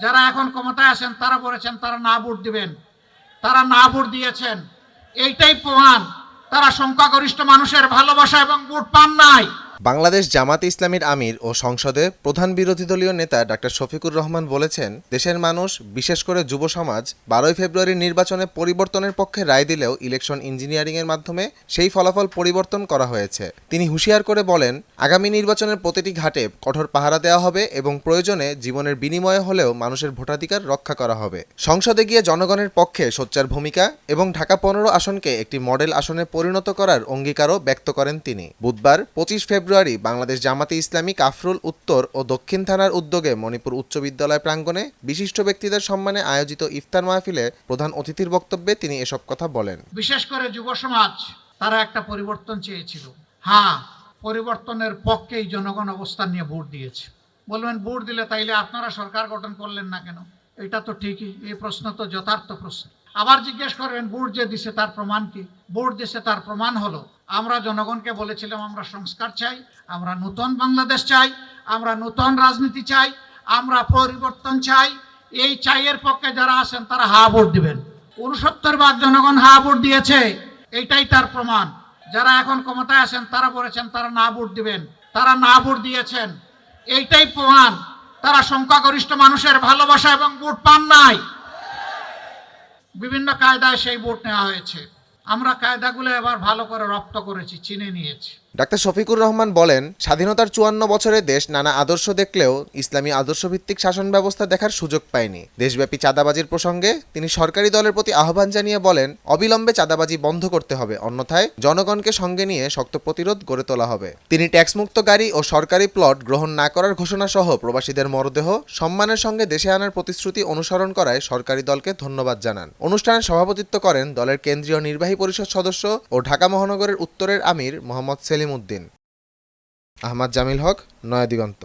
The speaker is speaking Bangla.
যারা এখন ক্ষমতায় আছেন তারা বলেছেন তারা না ভোট দিবেন, তারা না ভোট দিয়েছেন। এইটাই প্রমাণ তারা সংখ্যাগরিষ্ঠ মানুষের ভালোবাসা এবং ভোট পান নাই। বাংলাদেশ জামাতে ইসলামীর আমির ও সংসদে প্রধান বিরোধী দলীয় নেতা ডাক্তার শফিকুর রহমান বলেছেন, দেশের মানুষ বিশেষ করে যুব সমাজ 12 ফেব্রুয়ারির নির্বাচনে পরিবর্তনের পক্ষে রায় দিলেও ইলেকশন ইঞ্জিনিয়ারিংয়ের মাধ্যমে সেই ফলাফল পরিবর্তন করা হয়েছে। তিনি হুঁশিয়ার করে বলেন, আগামী নির্বাচনের প্রতিটি ঘাটে কঠোর পাহারা দেওয়া হবে এবং প্রয়োজনে জীবনের বিনিময়ে হলেও মানুষের ভোটাধিকার রক্ষা করা হবে। সংসদে গিয়ে জনগণের পক্ষে সোচ্চার ভূমিকা এবং ঢাকা 15 আসনকে একটি মডেল আসনে পরিণত করার অঙ্গীকারও ব্যক্ত করেন তিনি। বুধবার 25 ফেব্রুয়ারি বাংলাদেশ জামাতে ইসলামী কাফরুল উত্তর ও দক্ষিণ থানার উদ্যোগে মণিপুর উচ্চ বিদ্যালয় প্রাঙ্গণে বিশিষ্ট ব্যক্তিদের সম্মানে আয়োজিত ইফতার মাহফিলে প্রধান অতিথির বক্তব্যে তিনি এসব কথা বলেন। বিশেষ করে যুব সমাজ তারা একটা পরিবর্তন চেয়েছিল। হ্যাঁ, পরিবর্তনের পক্ষেই জনগণ অবস্থান নিয়ে ভোট দিয়েছে। বলবেন ভোট দিলে তাইলে আপনারা সরকার গঠন করলেন না কেন? এটা তো ঠিকই, এই প্রশ্ন তো যথার্থ প্রশ্ন। আবার জিজ্ঞেস করবেন ভোট যে দিছে তার প্রমাণ কি? ভোট দিছে তার প্রমাণ হলো আমরা জনগণকে বলেছিলাম আমরা সংস্কার চাই, আমরা নতুন বাংলাদেশ চাই, আমরা নতুন রাজনীতি চাই, আমরা পরিবর্তন চাই। এই চাইয়ের পক্ষে যারা আছেন তারা হা ভোট দিবেন। 69% জনগণ হা ভোট দিয়েছে, এইটাই তার প্রমাণ। যারা এখন ক্ষমতায় আছেন তারা বলেছেন তারা না ভোট দিবেন, তারা না ভোট দিয়েছেন। এইটাই প্রমাণ তারা সংখ্যাগরিষ্ঠ মানুষের ভালোবাসা এবং ভোট পান নাই। বিভিন্ন কায়দায় সেই ভোট নেওয়া হয়েছে। আমরা কায়দাগুলো এবার ভালো করে রপ্ত করেছি, চিনে নিয়েছি। ডাক্তার শফিকুর রহমান বলেন, স্বাধীনতার 54 বছরে দেশ নানা আদর্শ দেখলেও ইসলামী আদর্শভিত্তিক শাসন ব্যবস্থা দেখার সুযোগ পায়নি। দেশব্যাপী চাঁদাবাজির প্রসঙ্গে তিনি সরকারি দলের প্রতি আহ্বান জানিয়ে বলেন, অবিলম্বে চাঁদাবাজি বন্ধ করতে হবে, অন্যথায় জনগণকে সঙ্গে নিয়ে শক্ত প্রতিরোধ গড়ে তোলা হবে। তিনি ট্যাক্সমুক্ত গাড়ি ও সরকারি প্লট গ্রহণ না করার ঘোষণা সহ প্রবাসীদের মরদেহ সম্মানের সঙ্গে দেশে আনার প্রতিশ্রুতি অনুসরণ করায় সরকারি দলকে ধন্যবাদ জানান। অনুষ্ঠানে সভাপতিত্ব করেন দলের কেন্দ্রীয় নির্বাহী পরিষদ সদস্য ও ঢাকা মহানগরের উত্তরের আমির মোহাম্মদ সেলিম উদ্দিন। আহমদ জামিল হক, নয়া দিগন্ত।